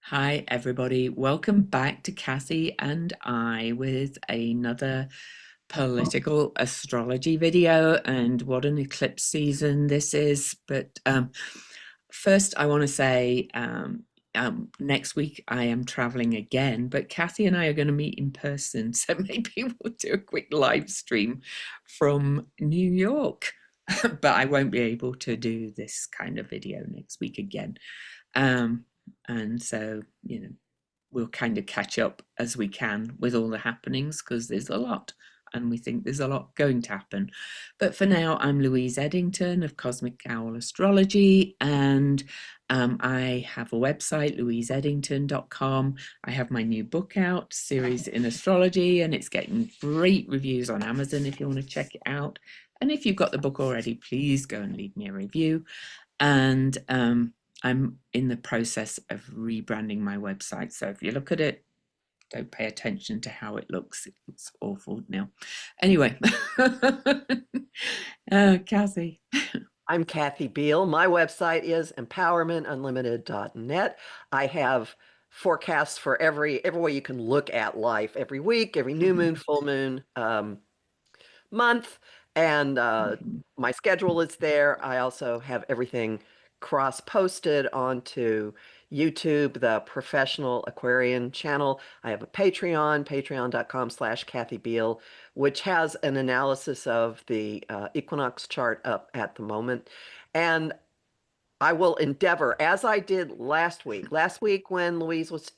Hi, everybody. Welcome back to Cassie and I with another political astrology video. And what an eclipse season this is. But first, I want to say next week I am traveling again, but Cassie and I are going to meet in person. So maybe we'll do a quick live stream from New York. But I won't be able to do this kind of video next week again. Um, and so, we'll kind of catch up as we can with all the happenings because there's a lot and we think there's a lot going to happen. But for now, I'm Louise Edington of Cosmic Owl Astrology, and I have a website, louiseedington.com. I have my new book out, Series in Astrology, and it's getting great reviews on Amazon if you want to check it out. And if you've got the book already, please go and leave me a review. And I'm in the process of rebranding my website. So if you look at it, don't pay attention to how it looks. It looks awful now. Anyway, Kathy. I'm Kathy Biehl. My website is empowermentunlimited.net. I have forecasts for every way you can look at life, every week, every new moon, full moon, month, and my schedule is there. I also have everything cross-posted onto YouTube, the Professional Aquarian channel. I have a Patreon, patreon.com/Kathy Biehl, which has an analysis of the equinox chart up at the moment. And I will endeavor, as I did last week when Louise was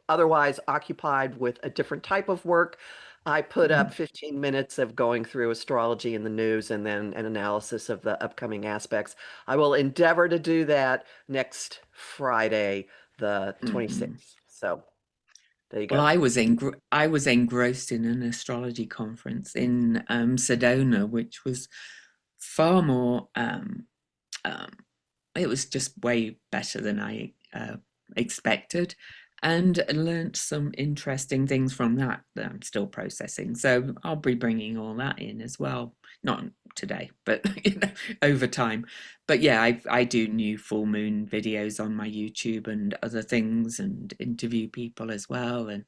otherwise occupied with a different type of work, I put up 15 minutes of going through astrology in the news and then an analysis of the upcoming aspects. I will endeavor to do that next Friday, the 26th. So there you Well, go. I was engrossed in an astrology conference in Sedona, which was far more. Um, it was just way better than I expected, and learnt some interesting things from that I'm still processing. So I'll be bringing all that in as well. Not today, but over time. But yeah, I do new full moon videos on my YouTube and other things, and interview people as well. And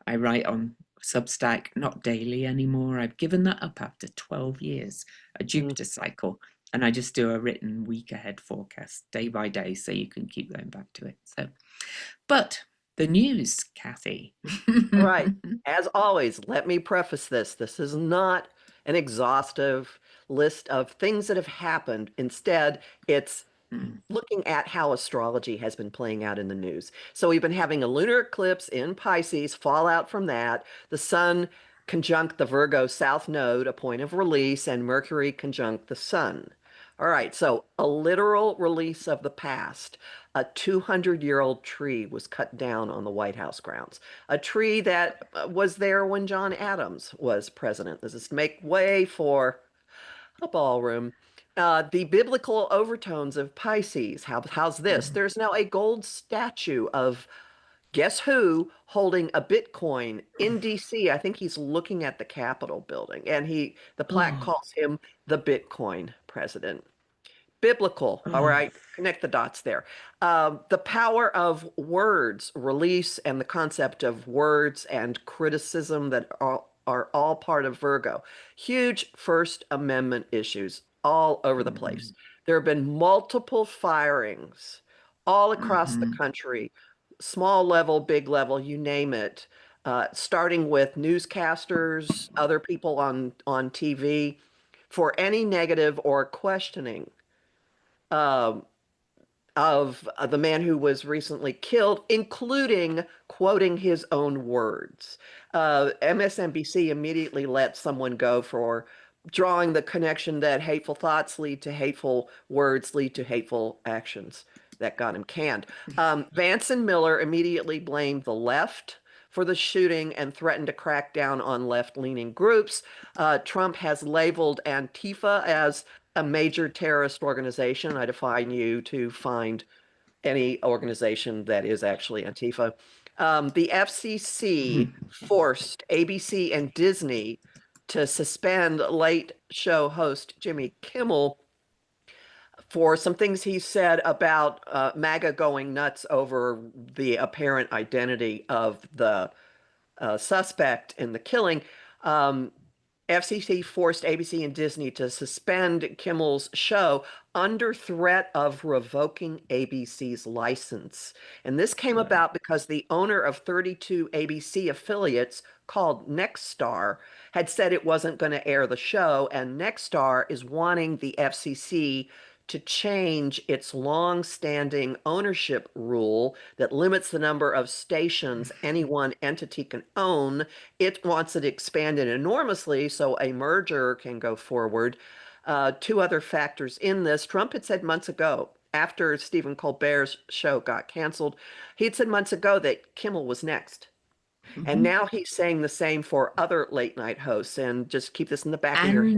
I write on Substack, not daily anymore. I've given that up after 12 years, a Mm. Jupiter cycle, and I just do a written week ahead forecast day by day so you can keep going back to it. So, but the news, Kathy. All right. As always, let me preface this. This is not an exhaustive list of things that have happened. Instead, it's looking at how astrology has been playing out in the news. So we've been having a lunar eclipse in Pisces, fallout from that, the sun conjunct the Virgo South Node, a point of release, and Mercury conjunct the sun. All right, so a literal release of the past. A 200-year-old tree was cut down on the White House grounds. A tree that was there when John Adams was president. This is to make way for a ballroom. The biblical overtones of Pisces. How's this? There's now a gold statue of guess who holding a Bitcoin in DC. I think he's looking at the Capitol building, and the plaque Oh, calls him the Bitcoin president. Biblical. All oh, right, connect the dots there. The power of words, release, and the concept of words and criticism that are all part of Virgo. Huge First Amendment issues all over the place. There have been multiple firings all across the country, small level, big level, you name it, starting with newscasters, other people on TV, for any negative or questioning um, of the man who was recently killed, including quoting his own words. MSNBC immediately let someone go for drawing the connection that hateful thoughts lead to hateful words, lead to hateful actions. That got him canned. Vance and Miller immediately blamed the left for the shooting and threatened to crack down on left-leaning groups. Trump has labeled Antifa as a major terrorist organization. I defy you to find any organization that is actually Antifa. The FCC forced ABC and Disney to suspend late show host Jimmy Kimmel for some things he said about MAGA going nuts over the apparent identity of the suspect in the killing. Um, FCC forced ABC and Disney to suspend Kimmel's show under threat of revoking ABC's license. And this came Wow. about because the owner of 32 ABC affiliates, called Nexstar, had said it wasn't going to air the show, and Nexstar is wanting the FCC to change its long-standing ownership rule that limits the number of stations any one entity can own. It wants it expanded enormously so a merger can go forward. Two other factors in this. Trump had said months ago, after Stephen Colbert's show got canceled, he'd said months ago that Kimmel was next. And Mhm. now he's saying the same for other late night hosts. And just keep this in the back of your head.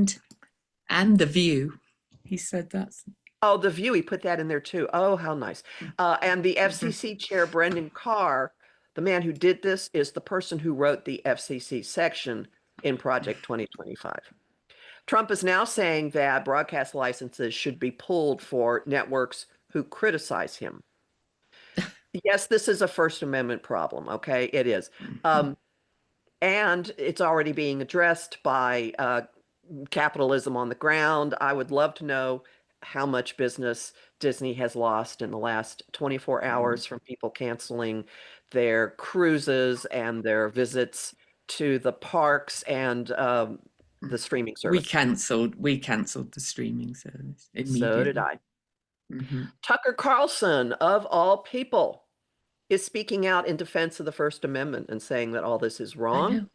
And The View. He said that's. Oh, The View, he put that in there too. Oh, how nice. And the Mhm. FCC chair, Brendan Carr, the man who did this, is the person who wrote the FCC section in Project 2025. Trump is now saying that broadcast licenses should be pulled for networks who criticize him. Yes, this is a First Amendment problem. Okay, it is. Mhm. Um, and it's already being addressed by capitalism on the ground. I would love to know how much business Disney has lost in the last 24 hours from people canceling their cruises and their visits to the parks and the streaming We service. cancelled the streaming service So did immediately. I. Hmm. Tucker Carlson, of all people, is speaking out in defense of the First Amendment and saying that all this is I wrong. know.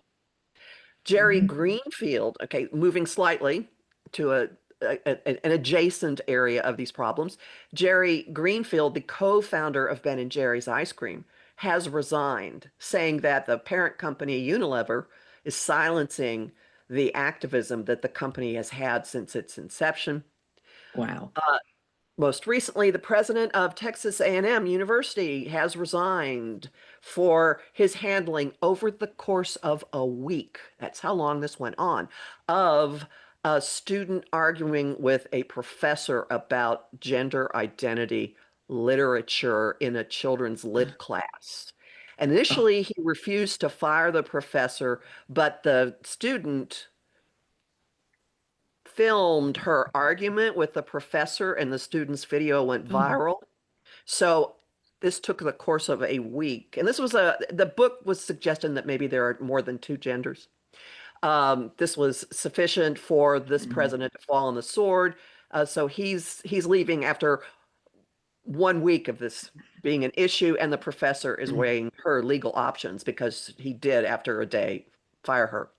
Jerry Hmm. Greenfield, okay, moving slightly to an adjacent area of these problems. Jerry Greenfield, the co-founder of Ben and Jerry's ice cream, has resigned, saying that the parent company Unilever is silencing the activism that the company has had since its inception. Wow. Most recently, the president of Texas A&M University has resigned for his handling over the course of a week. That's how long this went on, of a student arguing with a professor about gender identity literature in a children's lit class. And Oh, initially, he refused to fire the professor, but the student filmed her argument with the professor, and the student's video went oh. viral. So this took the course of a week. And the book was suggesting that maybe there are more than two genders. This was sufficient for this Mm, president to fall on the sword. So he's leaving after 1 week of this being an issue, and the professor is mm, weighing her legal options because he did, after a day, fire her.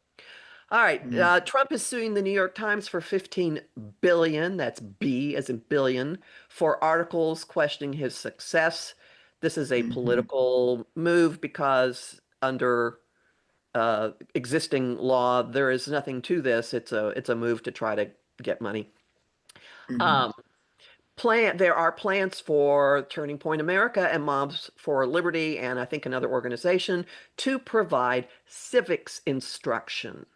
All right. mm, Trump is suing the New York Times for 15 billion, that's B as in billion, for articles questioning his success. This is a mhm, political move because under existing law, there is nothing to this. It's a move to try to get money. mhm, Um, there are plans for Turning Point America and Moms for Liberty, and I think another organization, to provide civics instruction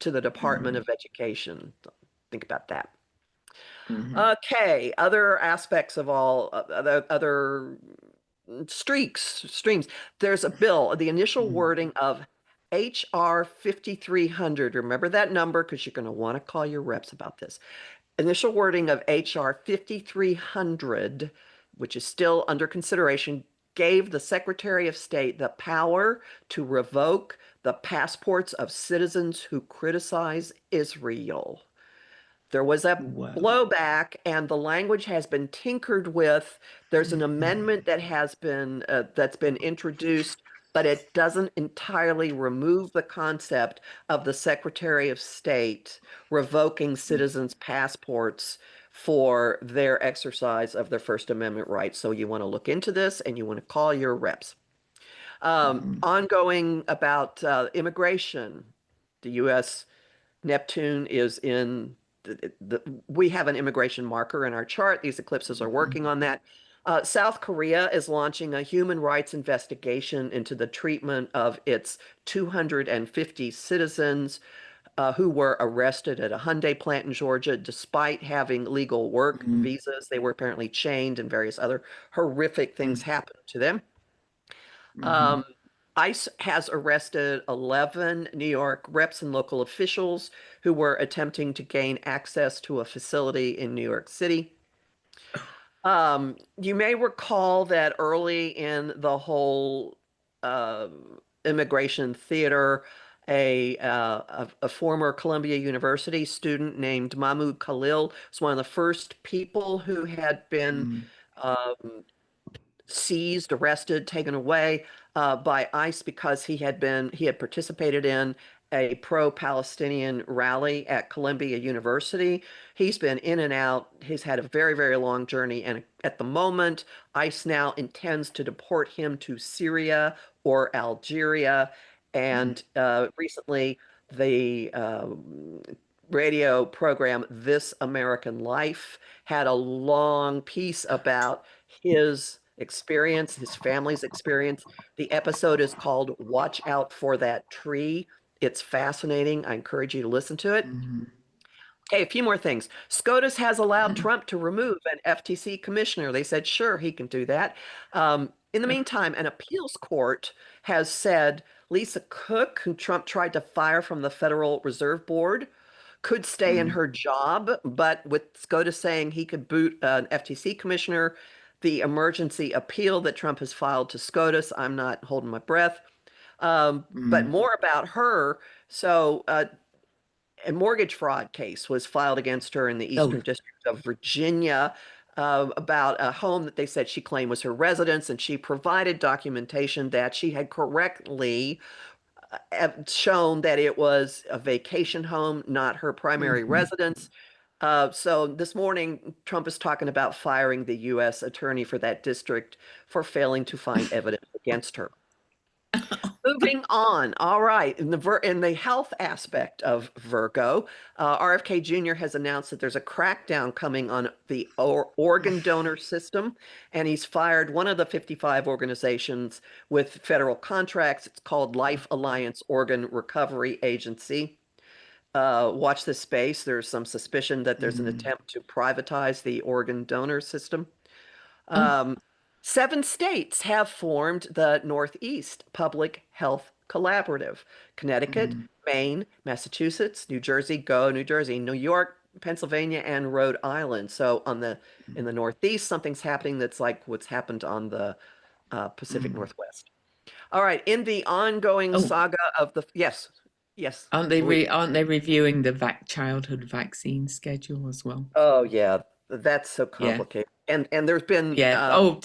to the Department mhm, of Education. Think about that. mhm, Okay, other aspects of all other streams. There's a bill, the initial mhm, wording of HR 5300. Remember that number because you're going to want to call your reps about this. Initial wording of HR 5300, which is still under consideration, gave the Secretary of State the power to revoke the passports of citizens who criticize Israel. There was a Whoa. blowback, and the language has been tinkered with. There's an Mhm, amendment that's been introduced, but it doesn't entirely remove the concept of the Secretary of State revoking citizens' passports for their exercise of their First Amendment rights. So you want to look into this, and you want to call your reps. mhm, Ongoing about immigration. The U.S. Neptune is in we have an immigration marker in our chart. These eclipses are mhm, working on that. South Korea is launching a human rights investigation into the treatment of its 250 citizens who were arrested at a Hyundai plant in Georgia despite having legal work Mm, visas. They were apparently chained and various other horrific things mm, happened to them. mhm, Um, ICE has arrested 11 New York reps and local officials who were attempting to gain access to a facility in New York City. You may recall that early in the whole uh, immigration theater, a former Columbia University student named Mahmoud Khalil was one of the first people who had been mm, um, seized, arrested, taken away by ICE because he had participated in a pro-Palestinian rally at Columbia University. He's been in and out. He's had a very, very long journey, and at the moment, ICE now intends to deport him to Syria or Algeria. mm. And recently, the radio program This American Life had a long piece about his experience, his family's experience. The episode is called Watch Out for That Tree. It's fascinating. I encourage you to listen to it. Mhm. Okay, a few more things. SCOTUS has allowed Trump to remove an FTC commissioner. They said, sure, he can do that. In the meantime, an appeals court has said Lisa Cook, who Trump tried to fire from the Federal Reserve Board, could stay in Mm, her job, but with SCOTUS saying he could boot an FTC commissioner, the emergency appeal that Trump has filed to SCOTUS, I'm not holding my breath. But mm. more about her. So, a mortgage fraud case was filed against her in the Oh, Eastern District of Virginia about a home that they said she claimed was her residence, and she provided documentation that she had correctly shown that it was a vacation home, not her primary mhm. residence. So this morning, Trump is talking about firing the U.S. attorney for that district for failing to find evidence against her. Moving on. All right. In the health aspect of Virgo, RFK Jr. has announced that there's a crackdown coming on the organ donor system, and he's fired one of the 55 organizations with federal contracts. It's called Life Alliance Organ Recovery Agency. Watch this space. There's some suspicion that there's an Mm. attempt to privatize the organ donor system. Oh, Um, 7 states have formed the Northeast Public Health Collaborative: Connecticut, mm, Maine, Massachusetts, New Jersey, go New Jersey, New York, Pennsylvania, and Rhode Island. So in the Northeast, something's happening that's like what's happened on the Pacific mm. Northwest. All right, in the ongoing Oh, saga of the yes, yes, Louise. aren't they reviewing the childhood vaccine schedule as well? Oh yeah, that's so Yeah. complicated. And there's been Yeah. Oh,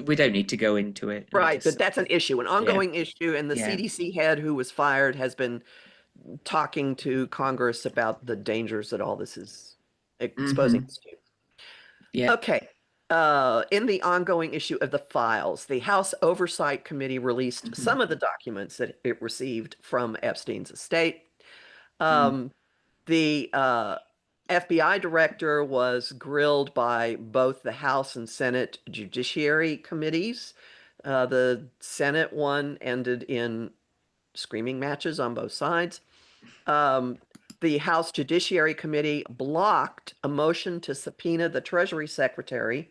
we don't need to go into it. I right, but just, that's an issue, an yeah, ongoing issue, and the yeah. CDC head who was fired has been talking to Congress about the dangers that all this is exposing Hmm. us to. Yeah. Okay. In the ongoing issue of the files, the House Oversight Committee released Hmm. some of the documents that it received from Epstein's estate. Mm, Um, the FBI director was grilled by both the House and Senate Judiciary Committees. The Senate one ended in screaming matches on both sides. Um, the House Judiciary Committee blocked a motion to subpoena the Treasury Secretary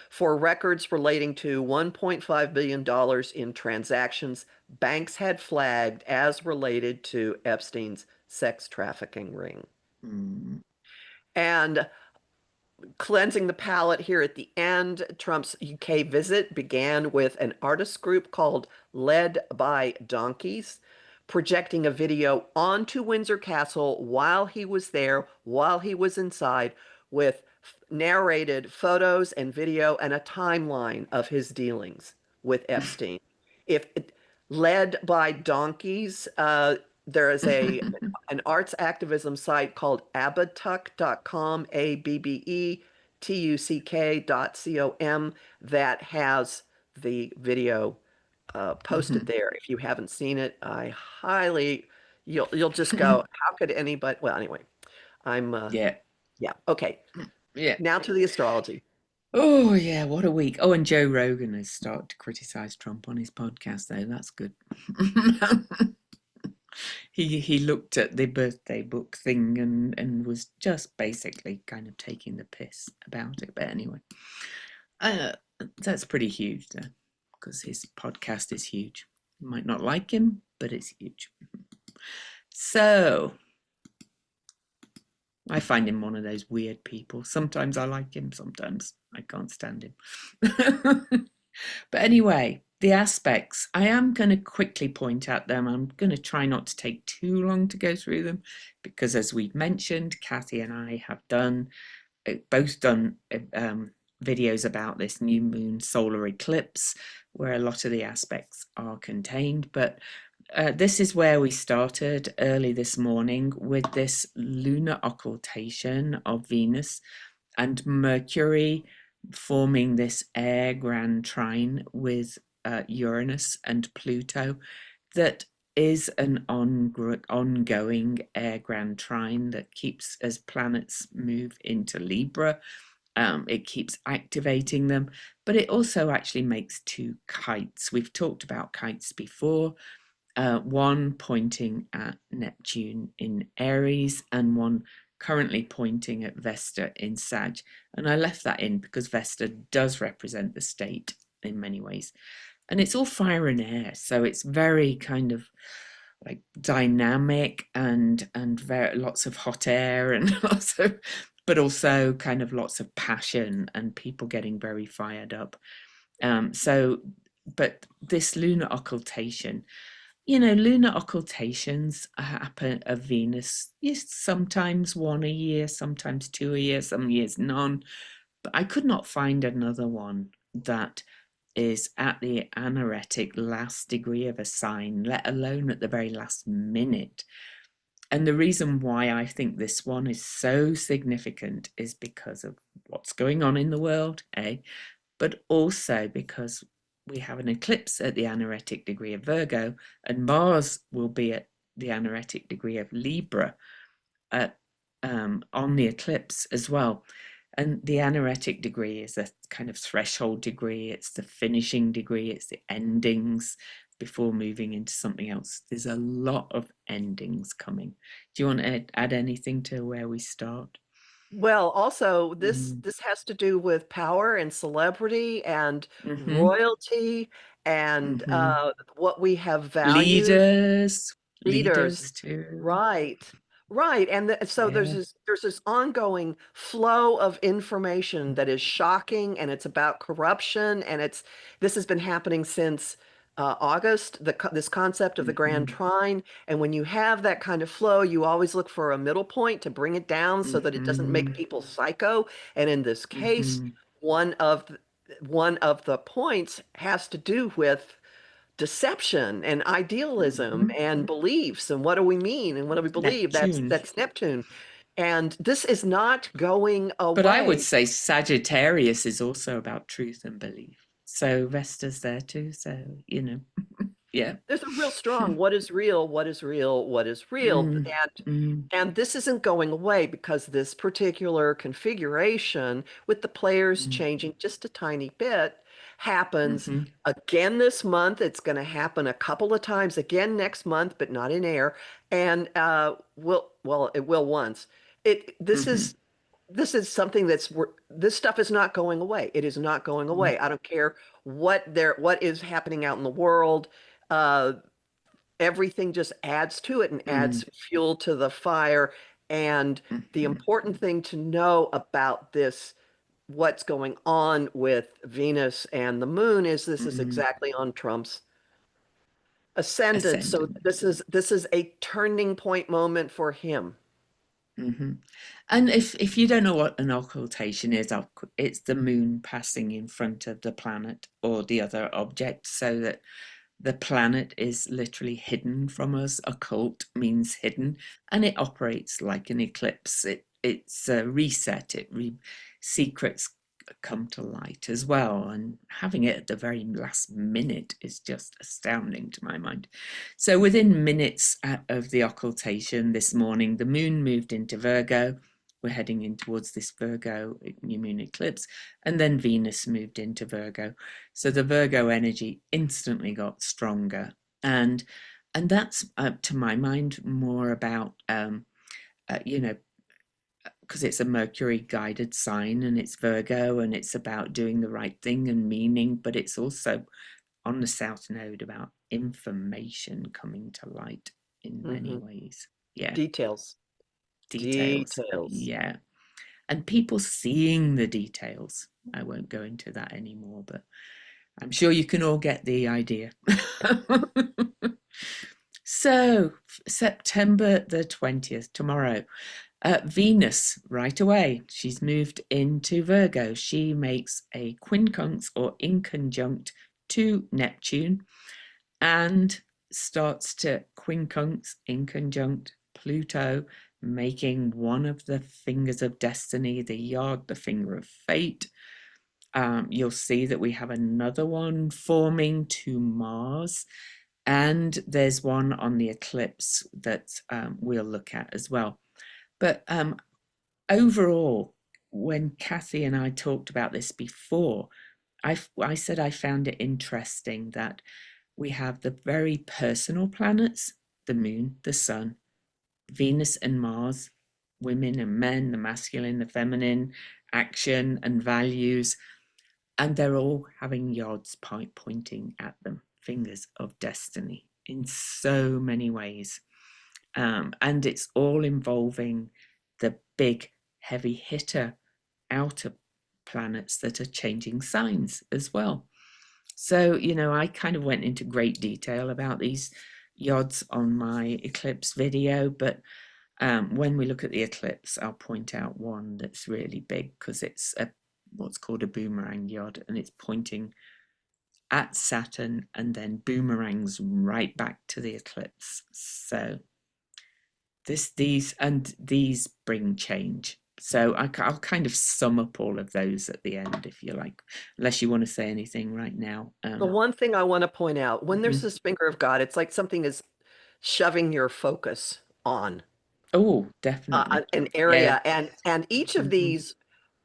for records relating to $1.5 billion in transactions banks had flagged as related to Epstein's sex trafficking ring. mm, And cleansing the palate here at the end, Trump's UK visit began with an artist group called Led by Donkeys, projecting a video onto Windsor Castle while he was there, while he was inside, with narrated photos and video and a timeline of his dealings with Epstein. If Led by Donkeys, there is a an arts activism site called abbetuck.com, ABBETUCK.com, that has the video posted mhm. there. If you haven't seen it, I highly, you'll just go, how could anybody? Well, anyway, I'm Yeah. yeah, okay. Yeah. Now to the astrology. Oh, yeah. What a week. Oh, and Joe Rogan has started to criticize Trump on his podcast, though. That's good. he looked at the birthday book thing and was just basically kind of taking the piss about it. But anyway, uh, that's pretty huge though, because his podcast is huge. You might not like him, but it's huge. So I find him one of those weird people. Sometimes I like him, sometimes I can't stand him. But anyway, the aspects, I am going to quickly point out them. I'm going to try not to take too long to go through them because, as we've mentioned, Kathy and I have both done videos about this new moon solar eclipse where a lot of the aspects are contained. But this is where we started early this morning with this lunar occultation of Venus and Mercury forming this air grand trine with Uranus and Pluto that is an ongoing air grand trine that keeps, as planets move into Libra, it keeps activating them, but it also actually makes two kites. We've talked about kites before, one pointing at Neptune in Aries and one currently pointing at Vesta in Sag. And I left that in because Vesta does represent the state in many ways. And it's all fire and air, so it's very kind of like dynamic and very lots of hot air and lots of, but also kind of lots of passion and people getting very fired up. But this lunar occultation, lunar occultations happen of Venus, yes, sometimes one a year, sometimes two a year, some years none. But I could not find another one that is at the anaretic last degree of a sign, let alone at the very last minute. And the reason why I think this one is so significant is because of what's going on in the world, but also because we have an eclipse at the anaretic degree of Virgo, and Mars will be at the anaretic degree of Libra on the eclipse as well. And the anaretic degree is a kind of threshold degree, it's the finishing degree, it's the endings before moving into something else. There's a lot of endings coming. Do you want to add anything to where we start? Well, also this Mm. this has to do with power and celebrity and Mm-hmm. royalty and Mm-hmm. what we have valued. Leaders Leaders, too. right, right, and so Yeah. there's this ongoing flow of information that is shocking, and it's about corruption, and this has been happening since August. This concept of the Grand Mm-hmm. Trine, and when you have that kind of flow, you always look for a middle point to bring it down so that it doesn't make Mm-hmm. people psycho. And in this case, Mm-hmm. one of the, one of the points has to do with deception and idealism Mm-hmm. and beliefs and what do we mean and what do we believe? Neptune. That's Neptune. And this is not going But I would away. say Sagittarius is also about truth and belief. So Vesta's there too. So, yeah. There's a real strong what is real, what is real, what is real. Mm, mm, And this isn't going away because this particular configuration with the players mm, changing just a tiny bit happens mm-hmm, again this month. It's going to happen a couple of times again next month, but not in air. And it will once. It mm-hmm, this is something this stuff is not going away. It is not going away. I don't care what is happening out in the world. Uh, Everything just adds to it and mm, adds fuel to the fire. And the mm-hmm, important thing to know about this, what's going on with Venus and the moon, is this is mm, exactly on Trump's ascendant. So ascendant. this is a turning point moment for him. Mm-hmm. And if you don't know what an occultation is, it's the moon passing in front of the planet or the other object so that the planet is literally hidden from us. Occult means hidden, and it operates like an eclipse. It's a reset. Secrets come to light as well, and having it at the very last minute is just astounding to my mind. So within minutes of the occultation this morning, the moon moved into Virgo. We're heading in towards this Virgo new moon eclipse, and then Venus moved into Virgo. So the Virgo energy instantly got stronger. And And that's, to my mind, more about, you know, because it's a Mercury guided sign and it's Virgo and it's about doing the right thing and meaning, but it's also on the South Node about information coming to light in many Hmm. ways. Yeah, Details. details. Details. Yeah. And people seeing the details. I won't go into that anymore, but I'm sure you can all get the idea. So, September the 20th, tomorrow. Venus, right away, she's moved into Virgo. She makes a quincunx or inconjunct to Neptune and starts to quincunx, inconjunct Pluto, making one of the fingers of destiny, the yod, the finger of fate. You'll see that we have another one forming to Mars, and there's one on the eclipse that we'll look at as well. But overall, when Kathy and I talked about this before, I said I found it interesting that we have the very personal planets, the moon, the sun, Venus and Mars, women and men, the masculine, the feminine, action and values, and they're all having yards pointing at them, fingers of destiny in so many ways. And it's all involving the big heavy hitter outer planets that are changing signs as well. So, I kind of went into great detail about these yods on my eclipse video, but when we look at the eclipse, I'll point out one that's really big because it's what's called a boomerang yod, and it's pointing at Saturn and then boomerangs right back to the eclipse. So these bring change. So I'll kind of sum up all of those at the end, if you like, unless you want to say anything right now. The one thing I want to point out, when there's Mhm. this finger of God, it's like something is shoving your focus on Oh, definitely. an Yeah. area, and each of Hmm. these,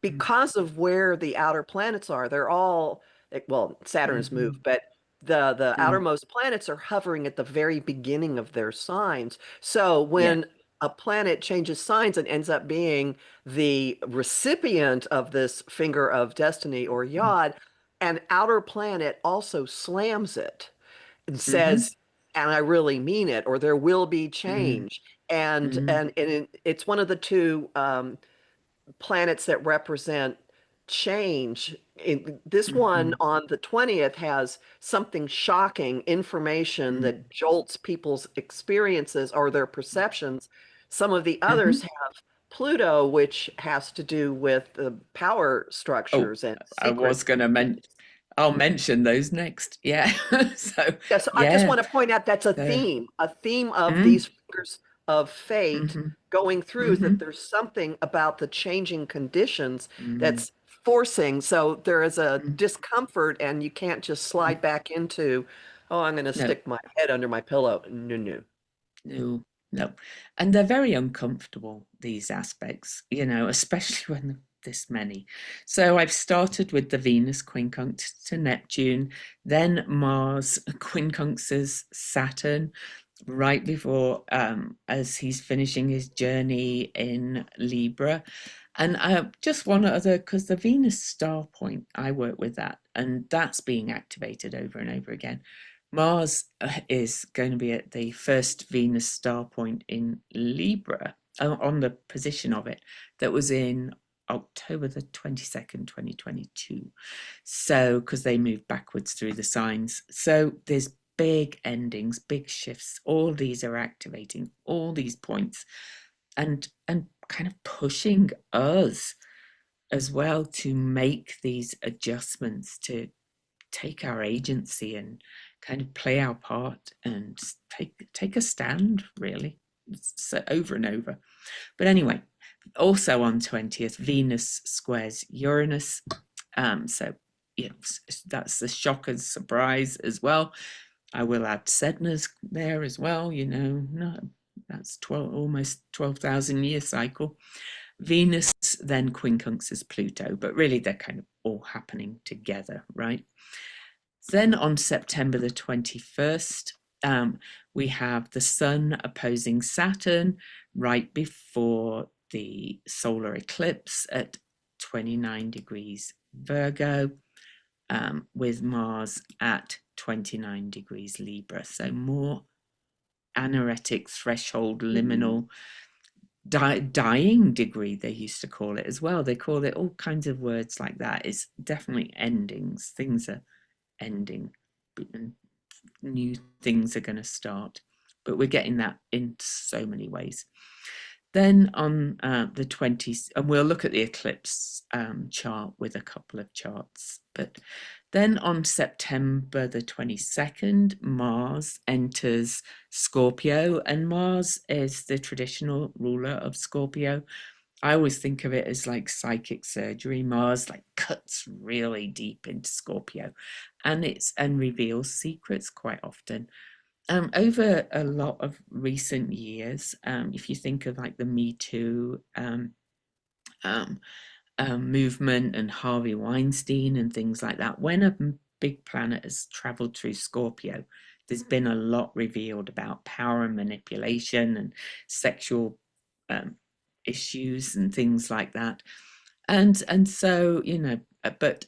because of where the outer planets are, they're all well, Saturn's moved, Hmm. but the Mm. outermost planets are hovering at the very beginning of their signs. So Yeah. when a planet changes signs and ends up being the recipient of this finger of destiny or yod, an outer planet also slams it and Hmm. says, and I really mean it, or there will be Hmm. change. And Hmm. it's one of the two planets that represent change. This one Hmm. on the 20th has something shocking information that jolts people's experiences or their perceptions. Some of the others Hmm. have Pluto, which has to do with the power Oh, structures and I was secrets. going to I'll mention those next. Yeah. So, Yes, I just yeah. want to point out that's So, a theme of mm, these figures of fate hmm. going through is that Hmm. there's something about the changing conditions Mm, that's forcing. So there is a mm, discomfort, and you can't just slide mm. back into, oh, I'm going to No, stick my head under my pillow. No, no. no, no. And they're very uncomfortable, these aspects, especially when this many. So I've started with the Venus quincunx to Neptune, then Mars quincunxes Saturn right before as he's finishing his journey in Libra. And just one other, because the Venus star point, I work with that, and that's being activated over and over again. Mars is going to be at the first Venus star point in Libra, on the position of it, that was in October the 22nd, 2022. So, because they move backwards through the signs. So, there's big endings, big shifts. All these are activating all these points and kind of pushing us as well to make these adjustments, to take our agency and kind of play our part and take a stand, really. So over and over. But anyway, also on 20th, Venus squares Uranus. So yeah, that's the shock and surprise as well. I will add Sedna's there as well, no, that's 12, almost 12,000 year cycle. Venus then quincunxes Pluto, but really they're kind of all happening together, right? Then on September the 21st, Um, we have the Sun opposing Saturn right before the solar eclipse at 29 degrees Virgo, with Mars at 29 degrees Libra. So more anaretic threshold, liminal, dying degree, they used to call it as well. They call it all kinds of words like that. It's definitely endings. Things are ending and new things are going to start. But we're getting that in so many ways. Then on the 20th, and we'll look at the eclipse chart with a couple of charts. But then on September the 22nd, Mars enters Scorpio, and Mars is the traditional ruler of Scorpio. I always think of it as like psychic surgery. Mars like cuts really deep into Scorpio, and reveals secrets quite often. Over a lot of recent years, if you think of like the Me Too um, movement and Harvey Weinstein and things like that, when a big planet has traveled through Scorpio, there's been a lot revealed about power and manipulation and sexual um, issues and things like that. And so, but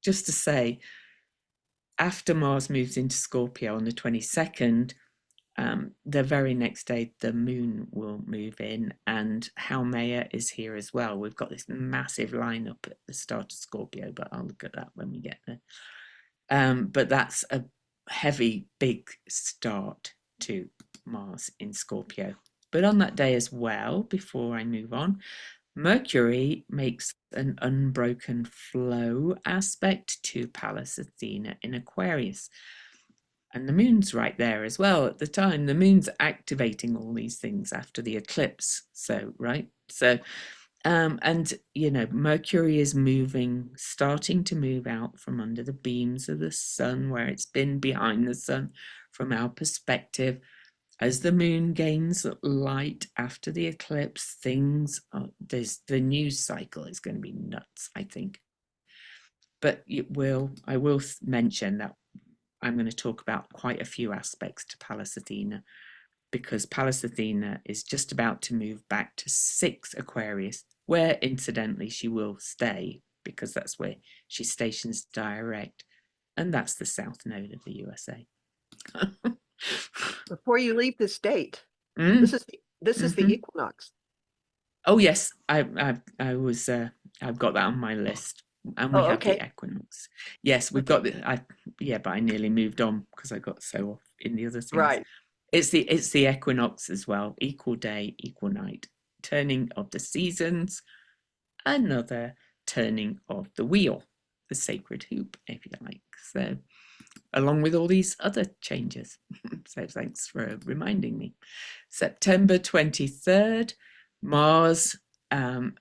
just to say, after Mars moves into Scorpio on the 22nd, the very next day, the moon will move in, and Haumea is here as well. We've got this massive lineup at the start of Scorpio, but I'll look at that when we get there. But that's a heavy, big start to Mars in Scorpio. But on that day as well, before I move on, Mercury makes an unbroken flow aspect to Pallas Athena in Aquarius. And the moon's right there as well at the time. The moon's activating all these things after the eclipse. So, right? So, and Mercury is moving, starting to move out from under the beams of the sun, where it's been behind the sun from our perspective. As the moon gains light after the eclipse, there's the news cycle is going to be nuts, I think. But I will mention that I'm going to talk about quite a few aspects to Pallas Athena, because Pallas Athena is just about to move back to 6 Aquarius, where incidentally she will stay, because that's where she stations direct, and that's the south node of the USA. Before you leave this date, Mm, this is the mm-hmm. equinox. Oh yes, I've got that on my list, and we Oh, have the okay. equinox. Yes, we've got Okay. the. Yeah, but I nearly moved on because I got so off in the other things. Right. It's the equinox as well. Equal day, equal night, turning of the seasons, another turning of the wheel, the sacred hoop, if you like. So, along with all these other changes. So thanks for reminding me. September 23rd, Mars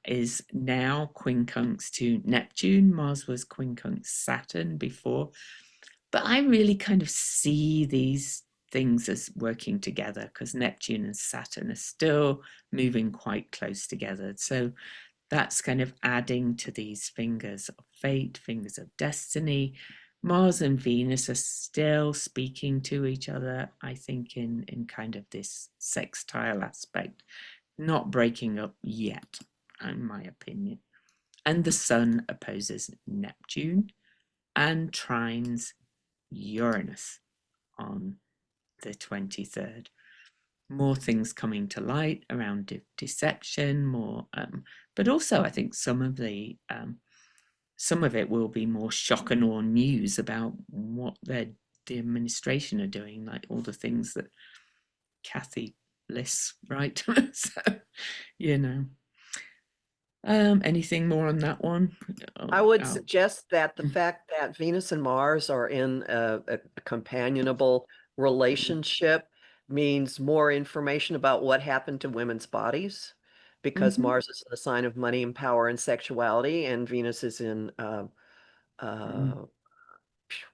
is now quincunx to Neptune. Mars was quincunx Saturn before, but I really kind of see these things as working together, because Neptune and Saturn are still moving quite close together. So that's kind of adding to these fingers of fate, fingers of destiny. Mars and Venus are still speaking to each other, I think, in kind of this sextile aspect, not breaking up yet, in my opinion. And the Sun opposes Neptune and trines Uranus on the 23rd. More things coming to light around deception, more, but also I think some of it will be more shock and awe news about what the administration are doing, like all the things that Kathy lists, right? So, you know, anything more on that one? I would Oh, suggest that the fact that Venus and Mars are in a companionable relationship means more information about what happened to women's bodies, because mm-hmm. Mars is in the sign of money and power and sexuality, and Venus is in uh,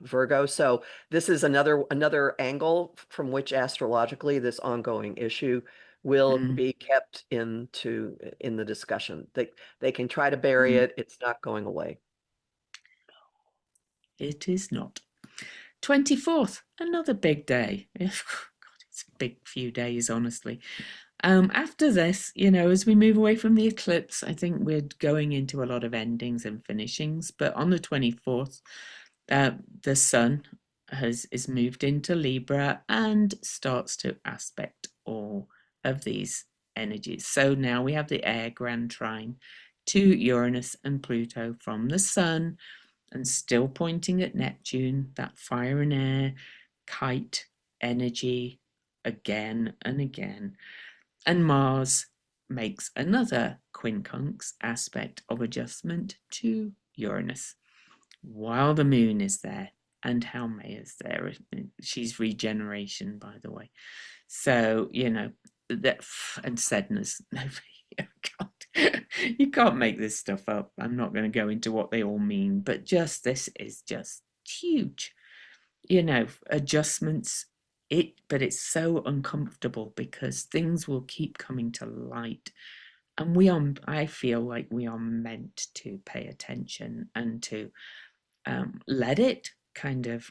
Virgo. So this is another angle from which astrologically this ongoing issue will Mm-hmm. be kept in the discussion. They can try to bury it. It's not going away. It is not. 24th, another big day. God, it's a big few days, honestly. After this, as we move away from the eclipse, I think we're going into a lot of endings and finishings. But on the 24th, the sun is moved into Libra and starts to aspect all of these energies. So now we have the air grand trine to Uranus and Pluto from the sun, and still pointing at Neptune, that fire and air kite energy again and again. And Mars makes another quincunx aspect of adjustment to Uranus while the moon is there, and Helme is there. She's regeneration, by the way. So, that, and Sedna's. You can't make this stuff up. I'm not going to go into what they all mean, but just this is just huge. Adjustments. But it's so uncomfortable because things will keep coming to light, and I feel like we are meant to pay attention and to let it kind of,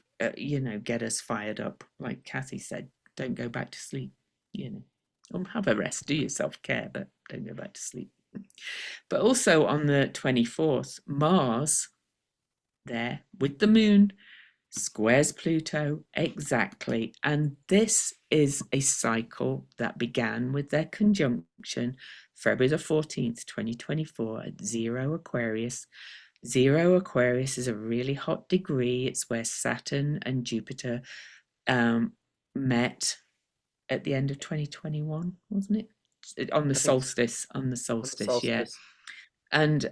get us fired up. Like Kathy said, don't go back to sleep, have a rest, do your self-care, but don't go back to sleep. But also on the 24th, Mars, there with the moon, squares Pluto exactly. And this is a cycle that began with their conjunction February the 14th, 2024 at 0 Aquarius. 0 Aquarius is a really hot degree. It's where Saturn and Jupiter met at the end of 2021, wasn't it? On the I think so. solstice, On the yeah. solstice. And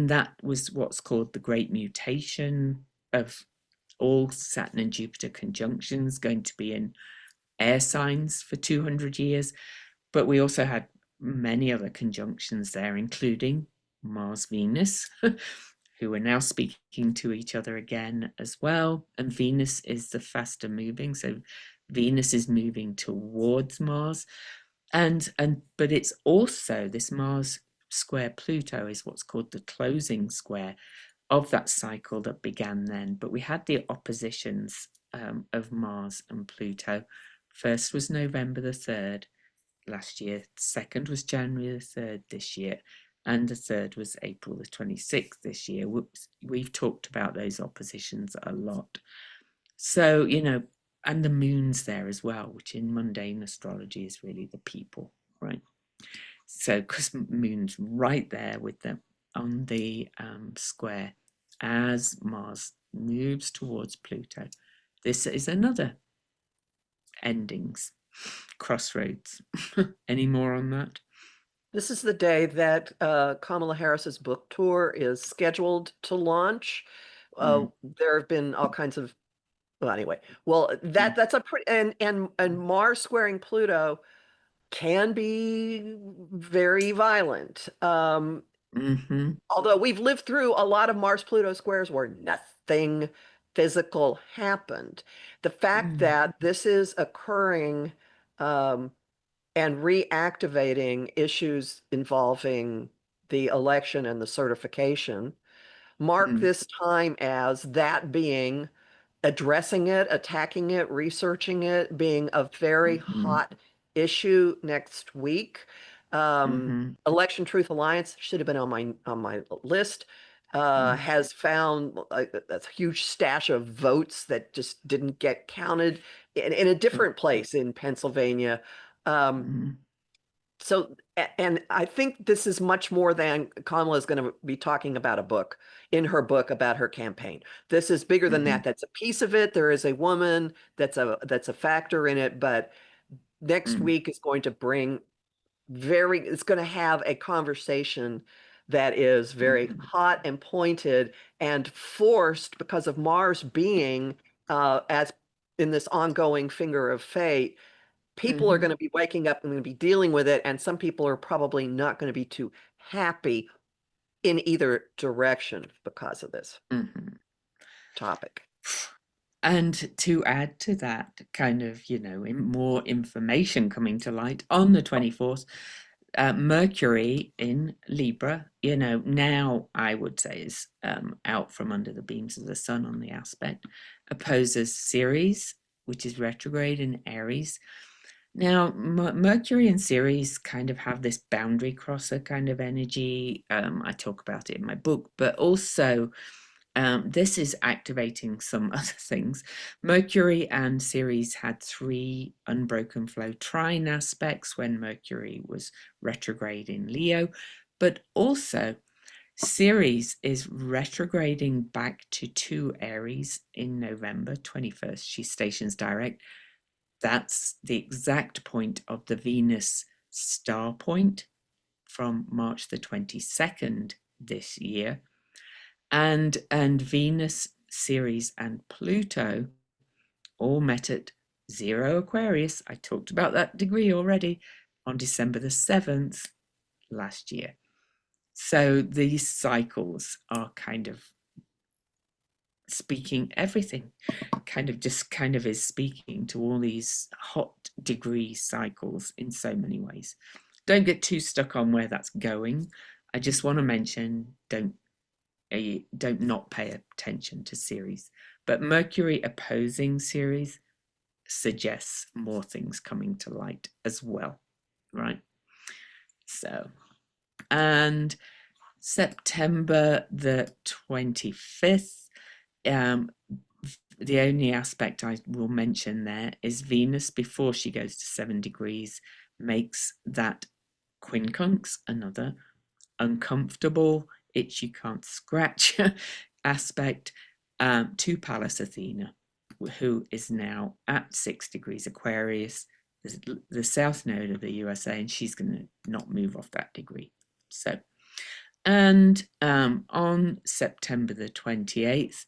that was what's called the Great Mutation of all Saturn and Jupiter conjunctions, going to be in air signs for 200 years. But we also had many other conjunctions there, including Mars Venus, who are now speaking to each other again as well. And Venus is the faster moving, so Venus is moving towards Mars. But it's also this Mars square Pluto is what's called the closing square of that cycle that began then. But we had the oppositions of Mars and Pluto. First was November the 3rd last year, second was January the 3rd this year, and the third was April the 26th this year. We've talked about those oppositions a lot. So, and the moon's there as well, which in mundane astrology is really the people, right? So, because moon's right there with them on the square as Mars moves towards Pluto. This is another endings, crossroads. Any more on that? This is the day that Kamala Harris's book tour is scheduled to launch. Mm, There have been all kinds of, well, anyway. Well, mm, that's a pretty, and Mars squaring Pluto can be very violent. mm-hmm, Although we've lived through a lot of Mars Pluto squares where nothing physical happened. The fact mm, that this is occurring and reactivating issues involving the election and the certification mark mm, this time as that being addressing it, attacking it, researching it, being a very mm-hmm, hot issue next week. mm-hmm, Election Truth Alliance should have been on my list. mm, Has found a huge stash of votes that just didn't get counted in a oh, different place in Pennsylvania. Um, mm, so, and I think this is much more than Kamala is going to be talking about a book in her book about her campaign. This is bigger than mm-hmm, that. That's a piece of it. There is a woman that's a factor in it, but next mm, week is going to bring it's going to have a conversation that is very mm-hmm, hot and pointed and forced because of Mars being as in this ongoing finger of fate. People are mm-hmm, going to be waking up and going to be dealing with it, and some people are probably not going to be too happy in either direction because of this mm-hmm. topic. And to add to that, kind of, more information coming to light on the 24th, Mercury in Libra, now I would say is out from under the beams of the sun on the aspect, opposes Ceres, which is retrograde in Aries. Now, Mercury and Ceres kind of have this boundary crosser kind of energy. I talk about it in my book, but also this is activating some other things. Mercury and Ceres had 3 unbroken flow trine aspects when Mercury was retrograde in Leo, but also Ceres is retrograding back to 2 Aries in November 21st. She stations direct. That's the exact point of the Venus star point from March the 22nd this year. And Venus, Ceres, and Pluto all met at 0 Aquarius. I talked about that degree already on December the 7th last year. So these cycles are kind of speaking everything, kind of is speaking to all these hot degree cycles in so many ways. Don't get too stuck on where that's going. I just want to mention, don't not pay attention to Ceres, but Mercury opposing Ceres suggests more things coming to light as well, right? So, and September the 25th, the only aspect I will mention there is Venus, before she goes to 7 degrees, makes that quincunx, another uncomfortable, itch you can't scratch aspect, to Pallas Athena, who is now at 6 degrees Aquarius, the south node of the USA, and she's going to not move off that degree. So, and on September the 28th,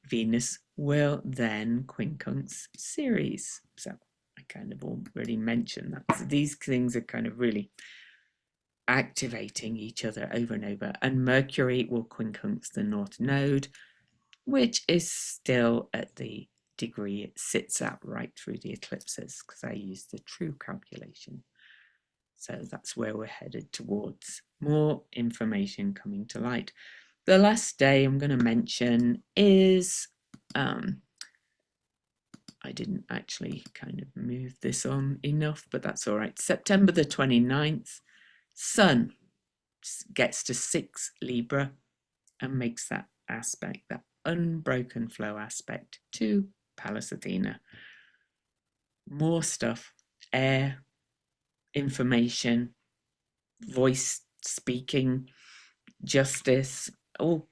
Venus will then quincunx Ceres. So I kind of already mentioned that. So these things are kind of really activating each other over and over. And Mercury will quincunx the north node, which is still at the degree it sits at right through the eclipses, because I use the true calculation. So that's where we're headed towards. More information coming to light. The last day I'm going to mention is, I didn't actually kind of move this on enough, but that's all right. September the 29th, Sun gets to 6 Libra and makes that aspect, that unbroken flow aspect, to Pallas Athena. More stuff, air, information, voice, speaking, justice, all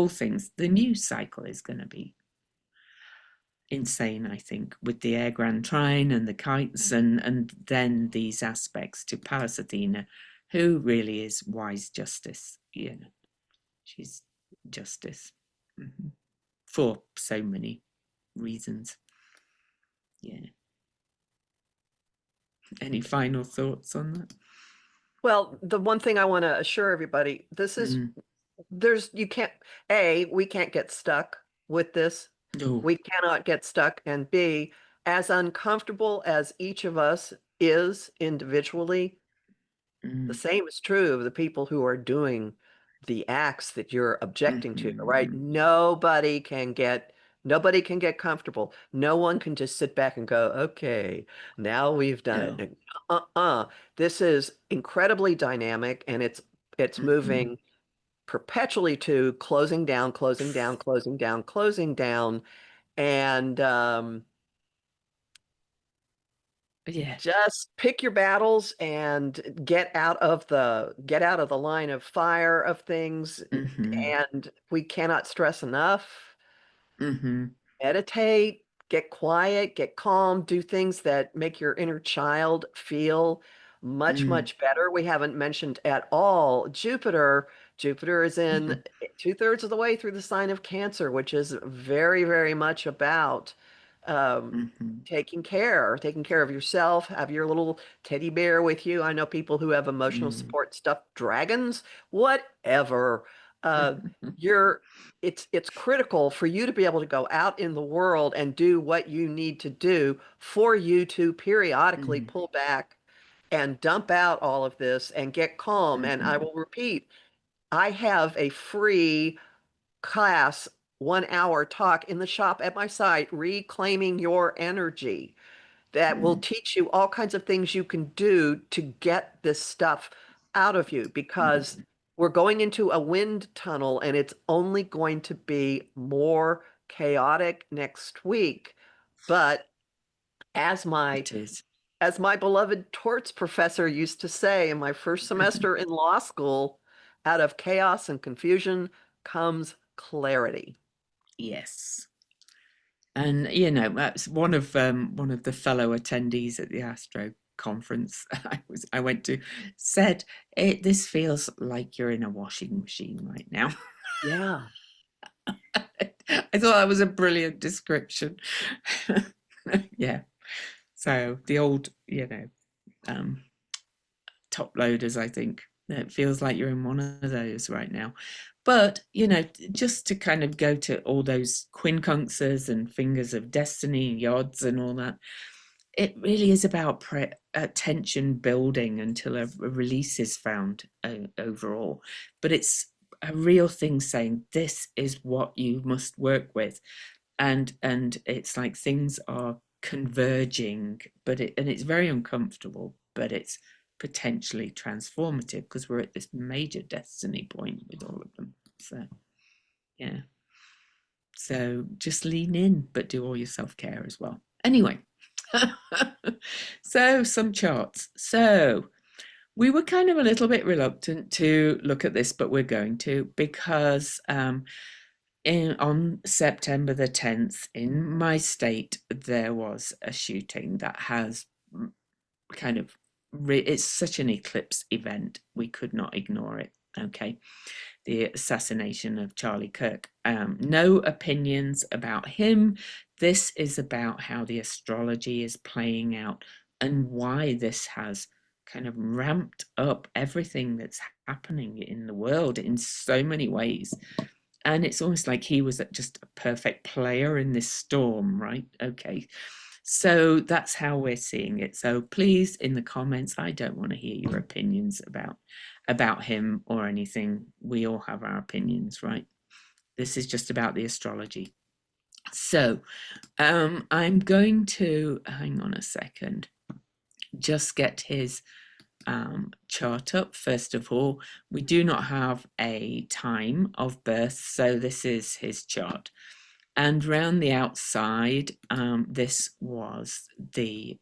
things. The news cycle is going to be insane, I think, with the air grand trine and the kites, and then these aspects to Pallas Athena, who really is wise justice. She's justice, for so many reasons. Yeah. Any final thoughts on that? Well, the one thing I want to assure everybody, this is we can't get stuck with this. Oh. We cannot get stuck. And B, as uncomfortable as each of us is individually, the same is true of the people who are doing the acts that you're objecting to, right? Nobody can get comfortable. No one can just sit back and go, okay, now we've done No. it. This is incredibly dynamic, and it's moving perpetually to closing down, closing down, closing down, closing down. And Yeah. just pick your battles and get out of the line of fire of things. And we cannot stress enough. Meditate, get quiet, get calm, do things that make your inner child feel much, much better. We haven't mentioned at all Jupiter. Jupiter is in 2/3 of the way through the sign of Cancer, which is very, very much about um, taking care of yourself. Have your little teddy bear with you. I know people who have emotional support stuffed dragons, whatever. Uh, you're it's critical for you to be able to go out in the world and do what you need to do for you to periodically pull back and dump out all of this and get calm. And I Mhm. will repeat, I have a free class, 1 hour talk in the shop at my site, Reclaiming Your Energy, that will Mm. teach you all kinds of things you can do to get this stuff out of you because we're going into a wind tunnel and it's only going to be more chaotic next week. But as my It is. as my beloved torts professor used to say in my first semester in law school, out of chaos and confusion comes clarity. Yes. And that's one of the fellow attendees at the Astro conference I went to said this feels like you're in a washing machine right now. Yeah. I thought that was a brilliant description. Yeah. So the old, um, top loaders, I think. It feels like you're in one of those right now. But, just to kind of go to all those quincunxes and fingers of destiny and yods and all that, it really is about tension building until a release is found overall. But it's a real thing saying this is what you must work with, and it's like things are converging, and it's very uncomfortable, but it's potentially transformative because we're at this major destiny point with all of them. So yeah, so just lean in, but do all your self-care as well. Anyway, so some charts. So we were kind of a little bit reluctant to look at this, but we're going to because on September the 10th, in my state, there was a shooting that has kind of, it's such an eclipse event, we could not ignore it. Okay. The assassination of Charlie Kirk. No opinions about him. This is about how the astrology is playing out and why this has kind of ramped up everything that's happening in the world in so many ways. And it's almost like he was just a perfect player in this storm, right? Okay. So that's how we're seeing it. So please, in the comments, I don't want to hear your opinions about him or anything. We all have our opinions, right? This is just about the astrology. So I'm going to hang on a second, just get his chart up. First of all, we do not have a time of birth, so this is his chart. And round the outside, this was the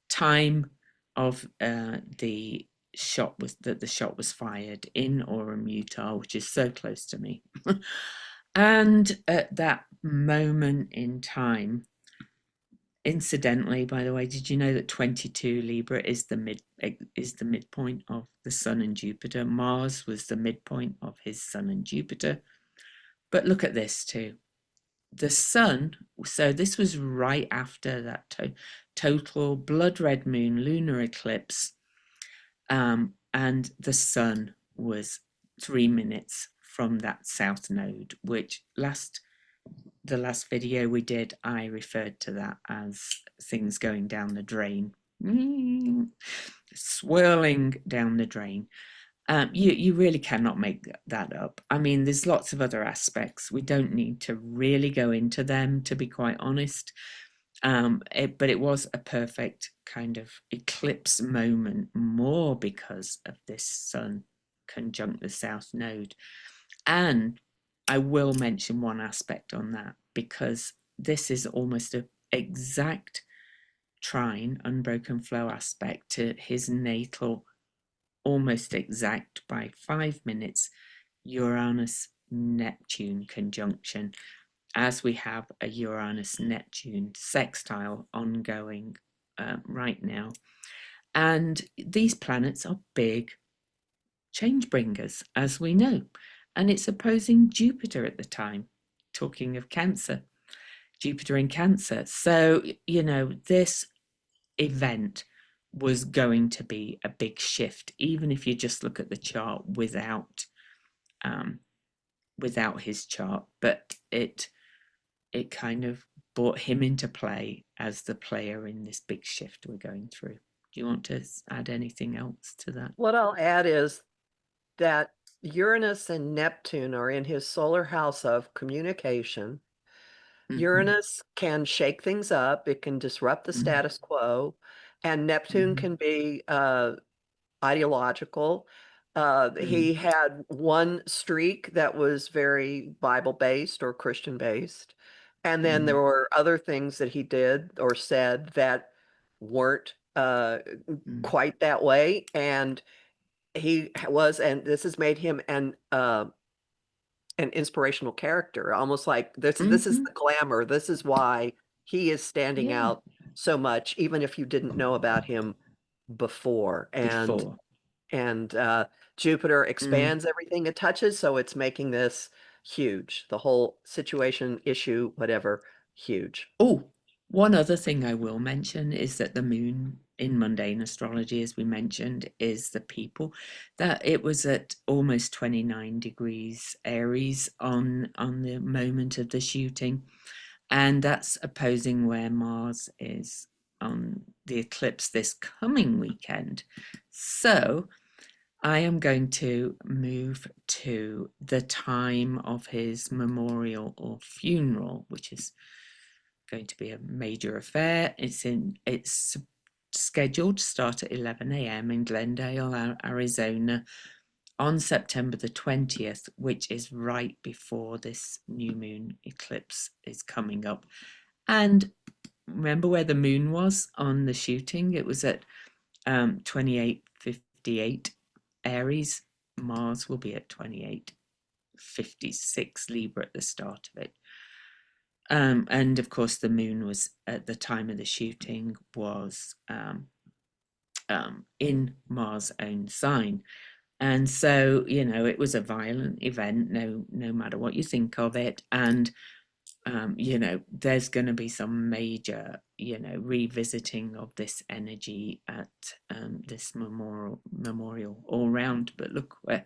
time of the shot was fired in Orem, Utah, which is so close to me. And at that moment in time, incidentally, by the way, did you know that 22 Libra is the midpoint of the Sun and Jupiter? Mars was the midpoint of his Sun and Jupiter. But look at this too. The Sun, so this was right after that total blood red moon lunar eclipse, and the Sun was 3 minutes from that south node, which the last video we did, I referred to that as things going down the drain, swirling down the drain. You really cannot make that up. I mean, there's lots of other aspects. We don't need to really go into them, to be quite honest. But it was a perfect kind of eclipse moment, more because of this Sun conjunct the South Node. And I will mention one aspect on that because this is almost an exact trine, unbroken flow aspect to his natal, almost exact by 5 minutes, Uranus Neptune conjunction, as we have a Uranus Neptune sextile ongoing right now. And these planets are big change bringers, as we know. And it's opposing Jupiter at the time, talking of Cancer, Jupiter in Cancer. So, this event was going to be a big shift, even if you just look at the chart um, without his chart. But it kind of brought him into play as the player in this big shift we're going through. Do you want to add anything else to that? What I'll add is that Uranus and Neptune are in his solar house of communication. Mm-hmm. Uranus can shake things up, it can disrupt the status quo, and Neptune Mm-hmm. can be ideological. Mm-hmm. He had one streak that was very Bible based or Christian based. And then there were other things that he did or said that weren't Mm-hmm. quite that way. And and this has made him an inspirational character, almost like this is Mm-hmm. the glamour. This is why he is standing Yeah. out so much, even if you didn't know about him before. Before. And Jupiter Mm. expands everything it touches, so it's making this huge. The whole situation, issue, whatever, huge. Oh, one other thing I will mention is that the moon in mundane astrology, as we mentioned, is the people, that it was at almost 29 degrees Aries on the moment of the shooting. And that's opposing where Mars is on the eclipse this coming weekend. So I am going to move to the time of his memorial or funeral, which is going to be a major affair. It's scheduled to start at 11 a.m. in Glendale, Arizona on September the 20th, which is right before this new moon eclipse is coming up. And remember where the moon was on the shooting? It was at 2858 Aries. Mars will be at 2856 Libra at the start of it. And of course, the moon was at the time of the shooting was in Mars' own sign. And so, it was a violent event, no matter what you think of it. And there's going to be some major, revisiting of this energy at this memorial all round. But look where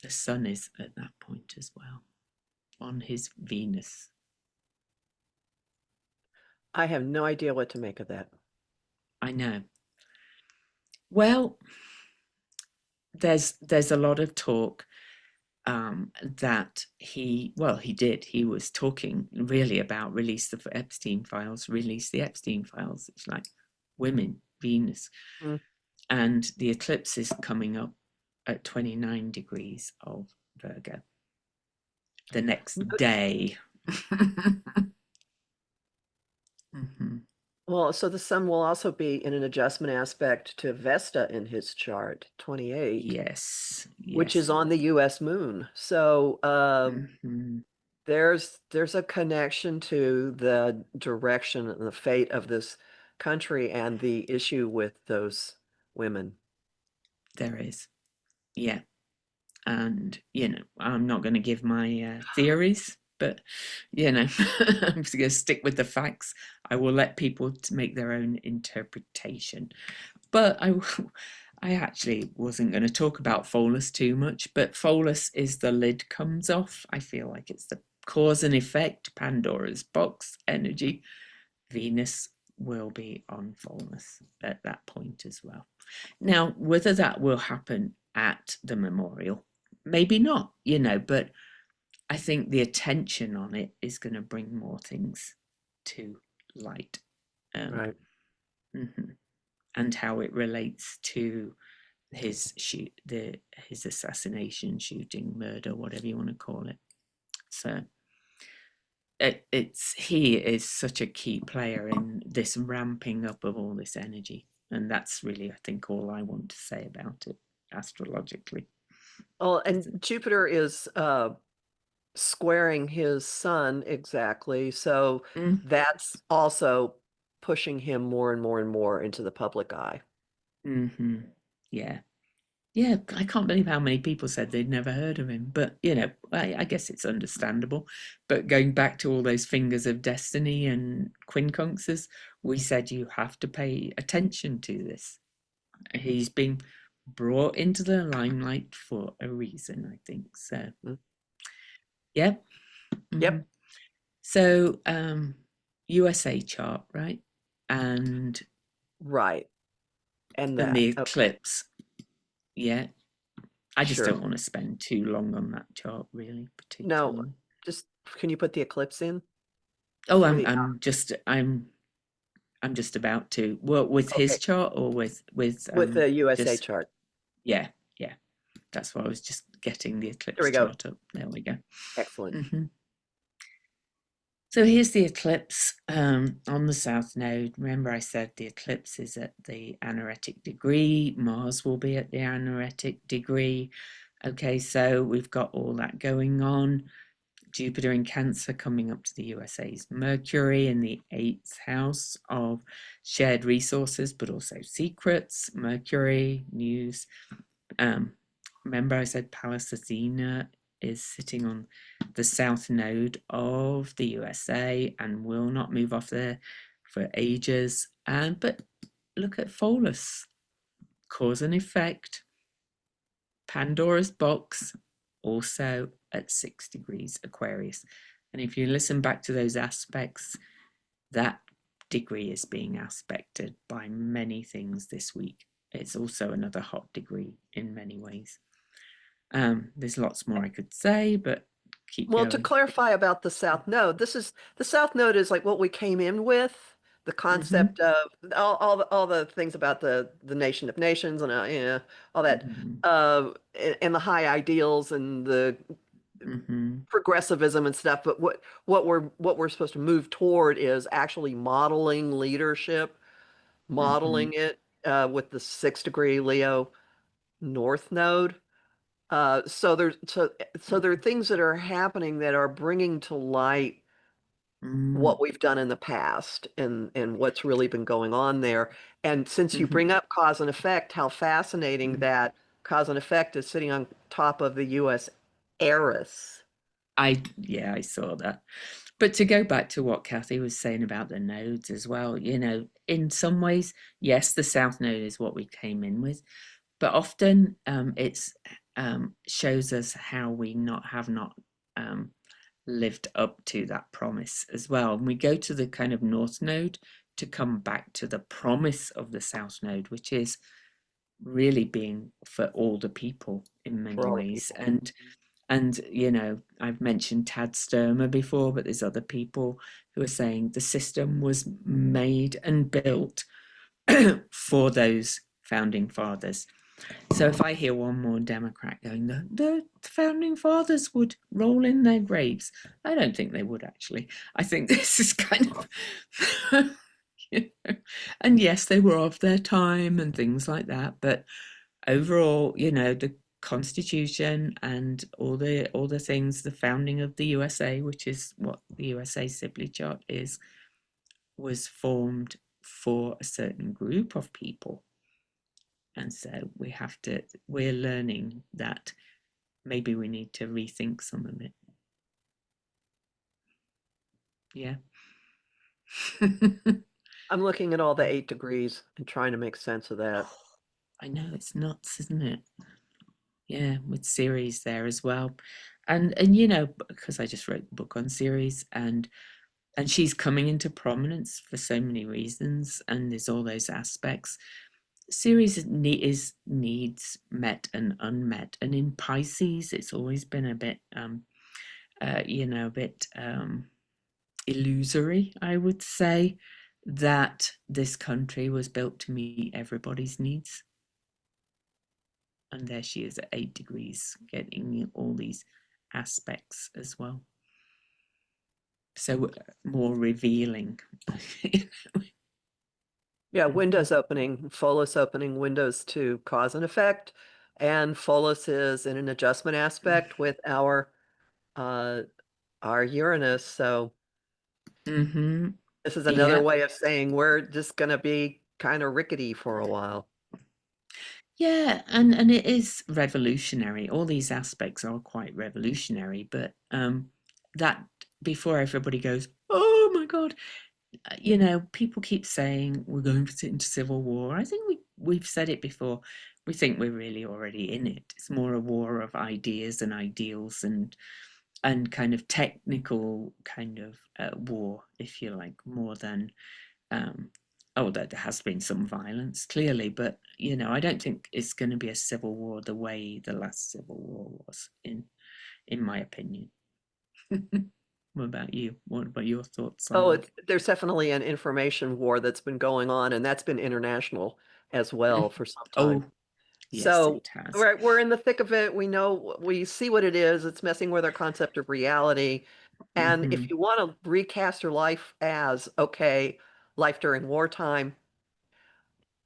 the sun is at that point as well, on his Venus. I have no idea what to make of that. I know. Well, there's a lot of talk that he was talking really about release the Epstein files, release the Epstein files. It's like women, Venus, Mm. and the eclipse is coming up at 29 degrees of Virgo the next day. Mm-hmm. Well, so the sun will also be in an adjustment aspect to Vesta in his chart, 28, Yes, which is yes. on the US moon. So Mm-hmm. there's a connection to the direction and the fate of this country and the issue with those women. There is, yeah. And I'm not going to give my theories, but I'm just going to stick with the facts. I will let people to make their own interpretation. But I actually wasn't going to talk about Pholus too much, but Pholus is the lid comes off. I feel like it's the cause and effect, Pandora's box energy. Venus will be on Pholus at that point as well. Now, whether that will happen at the memorial, maybe not, but I think the attention on it is going to bring more things to light. Um, Right. mhm. And how it relates to his assassination, shooting, murder, whatever you want to call it. So he is such a key player in this ramping up of all this energy, and that's really, I think, all I want to say about it astrologically. Well, and Jupiter is squaring his sun exactly. So Mm, that's also pushing him more and more and more into the public eye. hmm Yeah. Yeah, I can't believe how many people said they'd never heard of him. But, I guess it's understandable. But going back to all those fingers of destiny and quincunxes, we said you have to pay attention to this. He's been brought into the limelight for a reason, I think. So, Mm. yeah. hmm Yep. So, USA chart, right? And Right. And And the that. Okay. eclipse, yeah. I just Sure. don't want to spend too long on that chart, really, No, particularly. just can you put the eclipse in Oh, for the I'm just about to. Well, with his okay, chart or with with the USA just chart. yeah, yeah. That's why I was just getting the There eclipse we go. chart up. There we go. Excellent. hmm So here's the eclipse on the south node. Remember, I said the eclipse is at the anaretic degree. Mars will be at the anaretic degree. Okay, so we've got all that going on. Jupiter in Cancer coming up to the USA's Mercury in the eighth house of shared resources, but also secrets. Mercury, news. Um, Remember, I said Pallas Athena is sitting on the south node of the USA and will not move off there for ages. And but look at Pholus, cause and effect. Pandora's box, also at 6 degrees Aquarius. And if you listen back to those aspects, that degree is being aspected by many things this week. It's also another hot degree in many ways. There's lots more I could say, but keep Well, to going. clarify about the South Node, this is the South Node is like what we came in with, the Mm-hmm. concept of all the things about the nation of nations and all that, Mm-hmm. and the high ideals and the Mm-hmm. progressivism and stuff. But what we're supposed to move toward is actually modeling leadership, Mm-hmm. modeling it with the 6 degree Leo North Node. So there are things that are happening that are bringing to light Mm-hmm. what we've done in the past and what's really been going on there. And since you bring up cause and effect, how fascinating Mm-hmm. that cause and effect is sitting on top of the U.S. heiress. I saw that. But to go back to what Kathy was saying about the nodes as well, in some ways, yes, the South Node is what we came in with, but often it's shows us how we not have not um, lived up to that promise as well. And we go to the kind of North Node to come back to the promise of the South Node, which is really being for all the people in For many all the ways. people. And I've mentioned Tad Sturmer before, but there's other people who are saying the system was made and built for those founding fathers. So if I hear one more Democrat going, the founding fathers would roll in their graves, I don't think they would actually. I think this is kind of, and yes, they were of their time and things like that, but overall, the Constitution and all the things, the founding of the USA, which is what the USA Sibley chart is, was formed for a certain group of people. And so we're learning that maybe we need to rethink some of it. Yeah. I'm looking at all the 8 degrees and trying to make sense of that. I know it's nuts, isn't it? Yeah, with Ceres there as well. And because I just wrote the book on Ceres, and she's coming into prominence for so many reasons, and there's all those aspects. Ceres is needs met and unmet, and in Pisces it's always been a bit a bit illusory, I would say, that this country was built to meet everybody's needs. And there she is at 8 degrees, getting all these aspects as well. So more revealing. Yeah, windows opening, Pholus opening windows to cause and effect, and Pholus is in an adjustment aspect with uh our Uranus. So Mm-hmm. this is another Yeah. way of saying we're just gonna be kind of rickety for a while. Yeah, and it is revolutionary. All these aspects are quite revolutionary, but that before everybody goes, oh my God, people keep saying we're going into civil war. I think we've said it before. We think we're really already in it. It's more a war of ideas and ideals and kind of technical kind of war, if you like, more than um, Oh, there has been some violence, clearly, but I don't think it's going to be a civil war the way the last civil war was, in my opinion. What about you? What about your thoughts on Oh, that? there's definitely an information war that's been going on, and that's been international as well for some time. Oh, yes, So, it has. right, we're in the thick of it. We know, we see what it is. It's messing with our concept of reality. And if Hmm. you want to recast your life as, okay, life during wartime,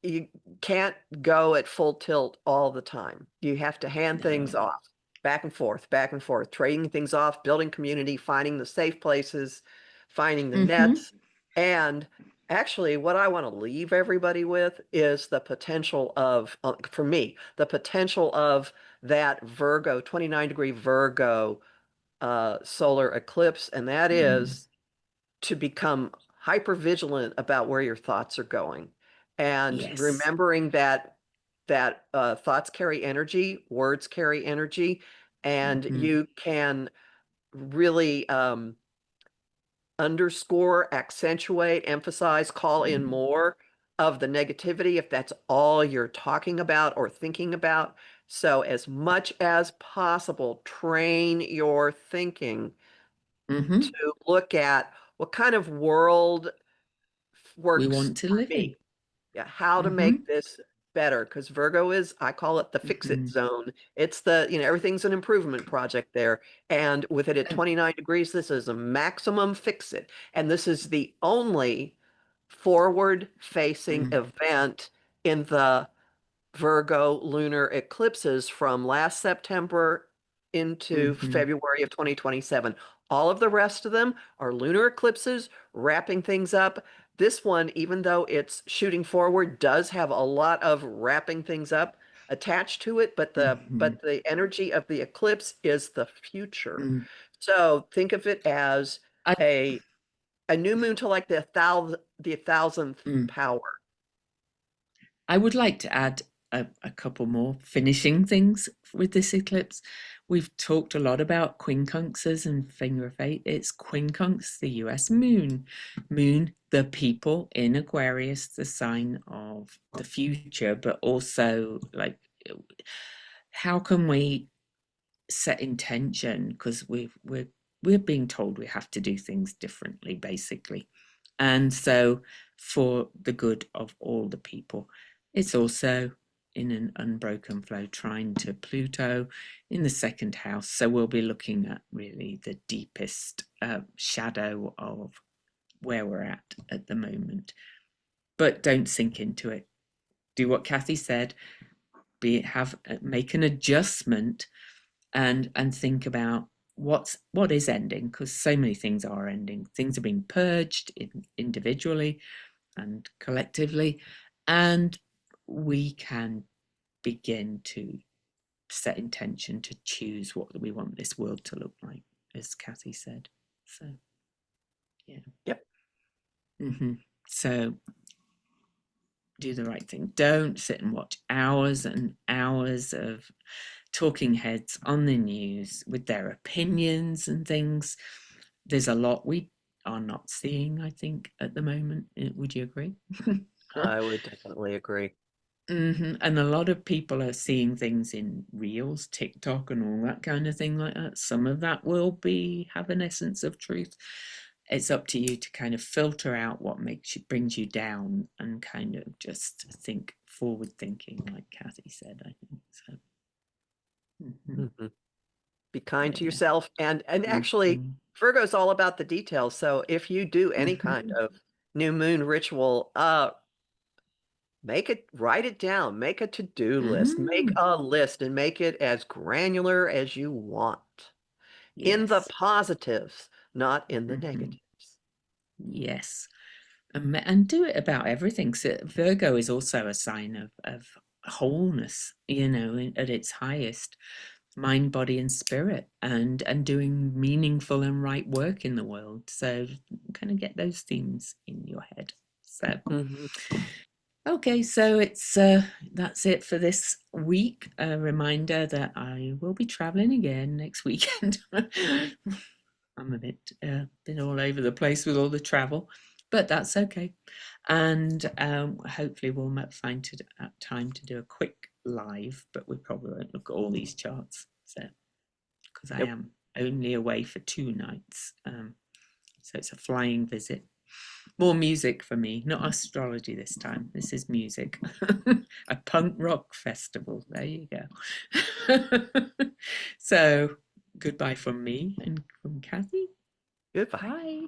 you can't go at full tilt all the time. You have to hand things No. off, back and forth, trading things off, building community, finding the safe places, finding the Hmm. nets. And actually, what I want to leave everybody with is the potential of, for me, the potential of that Virgo, 29-degree Virgo solar eclipse. And that Mm. is to become hyper vigilant about where your thoughts are going and Yes. remembering that thoughts carry energy, words carry energy, and Hmm. you can really underscore, accentuate, emphasize, call in Hmm. more of the negativity if that's all you're talking about or thinking about. So, as much as possible, train your thinking Hmm. to look at what kind of world We works want to for live in. me. Yeah, how to Hmm. make this better. Because Virgo is, I call it the fix it Hmm. zone. It's the, everything's an improvement project there. And with it at And 29 degrees, this is a maximum fix it. And this is the only forward facing event in the Virgo lunar eclipses from last September into mm-hmm. February of 2027. All of the rest of them are lunar eclipses, wrapping things up. This one, even though it's shooting forward, does have a lot of wrapping things up attached to it, but the Hmm. but the energy of the eclipse is the future. Mm. So think of it as I, a a new moon to like the thousandth mm. power. I would like to add a couple more finishing things with this eclipse. We've talked a lot about quincunxes and finger of eight. It's quincunx, the US moon. Moon, the people in Aquarius, the sign of the future, but also like how can we set intention, because we're being told we have to do things differently, basically, and so for the good of all the people. It's also in an unbroken flow trine to Pluto in the second house, so we'll be looking at really the deepest shadow of where we're at the moment. But don't sink into it. Do what Kathy said. Make an adjustment and think about what is ending, because so many things are ending. Things are being purged individually and collectively, and we can begin to set intention to choose what we want this world to look like, as Kathy said. So yeah. Yep. Hmm. So do the right thing. Don't sit and watch hours and hours of talking heads on the news with their opinions and things. There's a lot we are not seeing, I think, at the moment. Would you agree? I would definitely agree. And a lot of people are seeing things in reels, TikTok, and all that kind of thing like that. Some of that will have an essence of truth. It's up to you to kind of filter out what brings you down, and kind of just think forward thinking, like Kathy said, I think so. Hmm. Mhm. Be kind to Yeah. yourself. And actually, Hmm. Virgo's all about the details. So if you do any kind Hmm. of new moon ritual, make it, write it down, make a to-do list, make Mm. a list and make it as granular as you want in the Yes. positives, not in the Hmm. negatives. Yes. And do it about everything. So Virgo is also a sign of wholeness, at its highest, mind, body, and spirit, and doing meaningful and right work in the world. So kind of get those themes in your head. So Mhm. okay, so it's that's it for this week. A reminder that I will be traveling again next weekend. I'm a bit all over the place with all the travel. but that's okay. And hopefully we'll find time to do a quick live, but we probably won't look at all these charts, so because I Yep. am only away for 2 nights, so it's a flying visit. More music for me, not astrology this time. This is music. A punk rock festival. There you go. So goodbye from me and from Kathy. Goodbye. Bye.